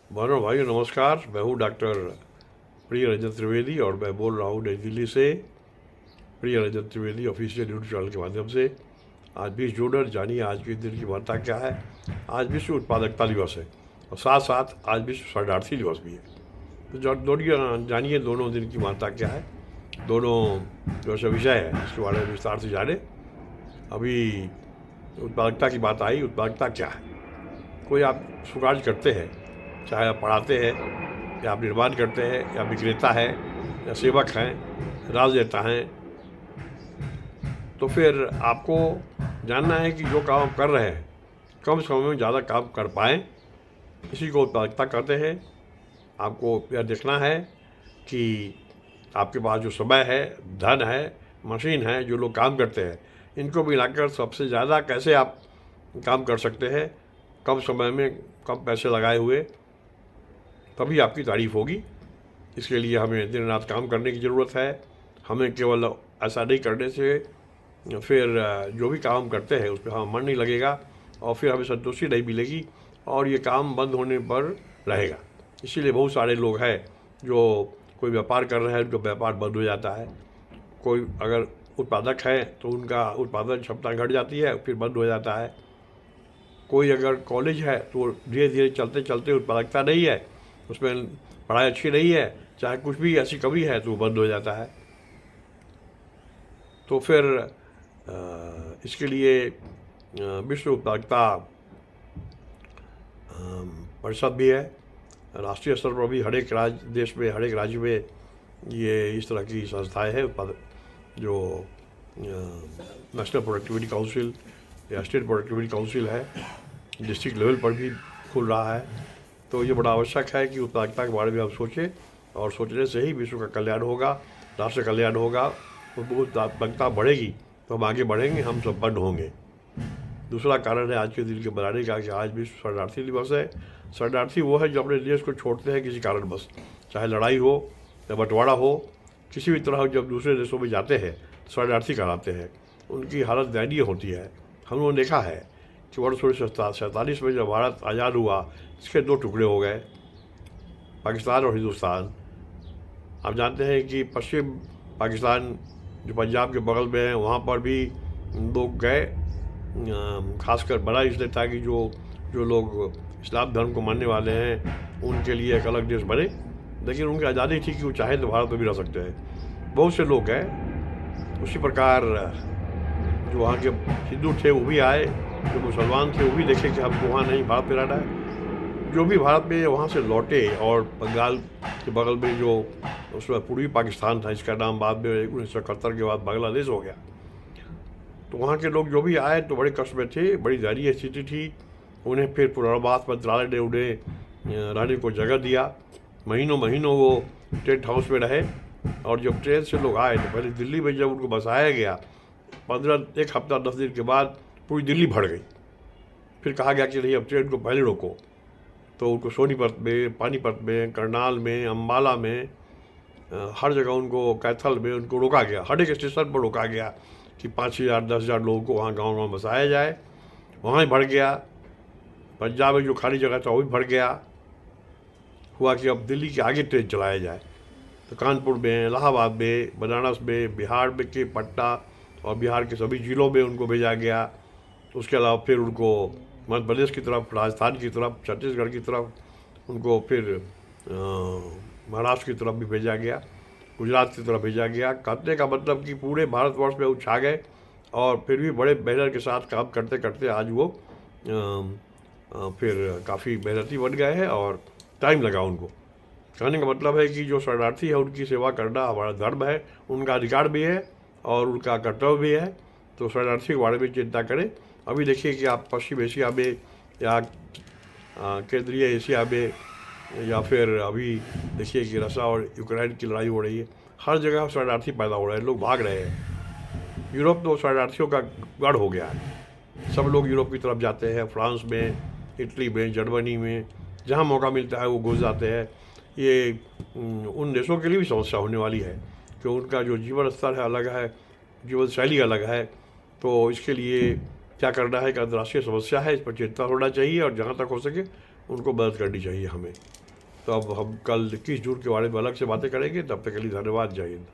मानो भाई नमस्कार। मैं हूँ डॉक्टर प्रिय रंजन त्रिवेदी और मैं बोल रहा हूँ नई दिल्ली से, प्रिय Ranjan Trivedi official YouTube channel के माध्यम से। आज 20 जून है, जानिए आज के दिन की वार्ता क्या है। आज विश्व उत्पादकता दिवस है और साथ साथ आज विश्व शरणार्थी दिवस भी है। तो दोनों जानिए दोनों दिन की वार्ता क्या है, दोनों जो सा विषय है इसके बारे में विस्तार से जाने। अभी उत्पादकता की बात आई। उत्पादकता क्या है? कोई आप शुरुआत करते हैं, चाहे आप पढ़ाते हैं या आप निर्माण करते हैं या विक्रेता है या सेवक हैं, राजनेता हैं, तो फिर आपको जानना है कि जो काम आप कर रहे हैं कम समय में ज़्यादा काम कर पाएँ। इसी को उत्पादकता कहते हैं। आपको यह देखना है कि आपके पास जो समय है, धन है, मशीन है, जो लोग काम करते हैं, इनको मिलाकर सबसे ज़्यादा कैसे आप काम कर सकते हैं कम समय में, कम पैसे लगाए हुए, तभी आपकी तारीफ़ होगी। इसके लिए हमें दिन रात काम करने की ज़रूरत है। हमें केवल ऐसा नहीं करने से फिर जो भी काम करते हैं उस पर हमारा मन नहीं लगेगा और फिर हमें संतुष्टि नहीं मिलेगी और ये काम बंद होने पर रहेगा। इसीलिए बहुत सारे लोग हैं जो कोई व्यापार कर रहे हैं, उनका व्यापार बंद हो जाता है। कोई अगर उत्पादक है तो उनका उत्पादन क्षमता घट जाती है, फिर बंद हो जाता है। कोई अगर कॉलेज है तो धीरे धीरे चलते चलते उत्पादकता नहीं है, उसमें पढ़ाई अच्छी नहीं है, चाहे कुछ भी ऐसी कमी है तो वो बंद हो जाता है। तो फिर इसके लिए विश्व उत्पादकता परिषद भी है। राष्ट्रीय स्तर पर भी हर एक देश में, हर एक राज्य में ये इस तरह की संस्थाएं हैं। जो नेशनल प्रोडक्टिविटी काउंसिल या स्टेट प्रोडक्टिविटी काउंसिल है, डिस्ट्रिक्ट लेवल पर भी खुल रहा है। तो ये बड़ा आवश्यक है कि उत्पादकता के बारे में हम सोचें और सोचने से ही विश्व का कल्याण होगा, राष्ट्र का कल्याण होगा। उत्पादकता बढ़ेगी तो हम आगे बढ़ेंगे, हम संपन्न होंगे। दूसरा कारण है आज के दिन के बनाने का कि आज विश्व शरणार्थी दिवस है। शरणार्थी वो है जो अपने देश को छोड़ते हैं किसी कारणवश, चाहे लड़ाई हो या बंटवारा हो, किसी भी तरह जब दूसरे देशों में जाते हैं तो शरणार्थी कहलाते हैं। उनकी हालत दयनीय होती है। हम लोगों ने देखा है कि वर्ष 1947 में जब भारत आज़ाद हुआ, इसके दो टुकड़े हो गए, पाकिस्तान और हिंदुस्तान। आप जानते हैं कि पश्चिम पाकिस्तान जो पंजाब के बगल में है, वहाँ पर भी लोग गए, खासकर बड़ा इसलिए था कि जो लोग इस्लाम धर्म को मानने वाले हैं उनके लिए एक अलग देश बने, लेकिन उनकी आज़ादी थी कि वो चाहे तो भारत में भी रह सकते हैं। बहुत से लोग गए। उसी प्रकार जो वहाँ के हिंदू थे वो भी आए, जो मुसलमान थे वो भी देखे कि हमको वहाँ नहीं, भारत में रहना है। जो भी भारत में वहाँ से लौटे और बंगाल के बगल में जो उसमें पूर्वी पाकिस्तान था, इसका नाम बाद में 1971 के बाद बांग्लादेश हो गया, तो वहाँ के लोग जो भी आए तो बड़े कष्ट में थे, बड़ी दयनीय स्थिति थी। उन्हें फिर पुनर्वास मंत्रालय ने उन्हें रहने को जगह दिया। महीनों महीनों वो टेंट हाउस में रहे और जब ट्रेन से लोग आए तो पहले दिल्ली में जब उनको बसाया गया, 1 हफ्ता 10 दिन के बाद पूरी दिल्ली भर गई। फिर कहा गया कि नहीं, अब ट्रेन को पहले रोको। तो उनको सोनीपत में, पानीपत में, करनाल में, अम्बाला में, हर जगह उनको, कैथल में उनको रोका गया। हर एक स्टेशन पर रोका गया कि 5,000 10,000 लोगों को वहाँ गाँव में बसाया जाए। वहाँ ही भर गया। पंजाब में जो खाली जगह था वो भी भर गया। हुआ कि अब दिल्ली के आगे ट्रेन चलाया जाए, तो कानपुर में, इलाहाबाद में, बनारस में, बिहार में के पटना और बिहार के सभी जिलों में उनको भेजा गया। तो उसके अलावा फिर उनको मध्य प्रदेश की तरफ, राजस्थान की तरफ, छत्तीसगढ़ की तरफ, उनको फिर महाराष्ट्र की तरफ भी भेजा गया, गुजरात की तरफ भेजा गया। कहने का मतलब कि पूरे भारतवर्ष में वो छा गए और फिर भी बड़े मेहनत के साथ काम करते करते आज वो फिर काफ़ी मेहनती बन गए हैं और टाइम लगा उनको। कहने का मतलब है कि जो शरणार्थी है उनकी सेवा करना हमारा धर्म है, उनका अधिकार भी है और उनका कर्तव्य भी है। तो शरणार्थी के बारे में चिंता करें। अभी देखिए कि आप पश्चिम एशिया में या केंद्रीय एशिया में या फिर अभी देखिए कि रशिया और यूक्रेन की लड़ाई हो रही है, हर जगह शरणार्थी पैदा हो रहे हैं, लोग भाग रहे हैं। यूरोप तो शरणार्थियों का गढ़ हो गया है। सब लोग यूरोप की तरफ जाते हैं, फ्रांस में, इटली में, जर्मनी में, जहाँ मौका मिलता है वो घुस जाते हैं। ये उन देशों के लिए भी समस्या होने वाली है कि उनका जो जीवन स्तर है अलग है, जीवन शैली अलग है। तो इसके लिए क्या करना है, एक अंतर्राष्ट्रीय समस्या है, इस पर चिंता होना चाहिए और जहाँ तक हो सके उनको मदद करनी चाहिए हमें। तो अब हम कल 21 जून के बारे में अलग से बातें करेंगे। तब तक के लिए धन्यवाद। जय हिंद।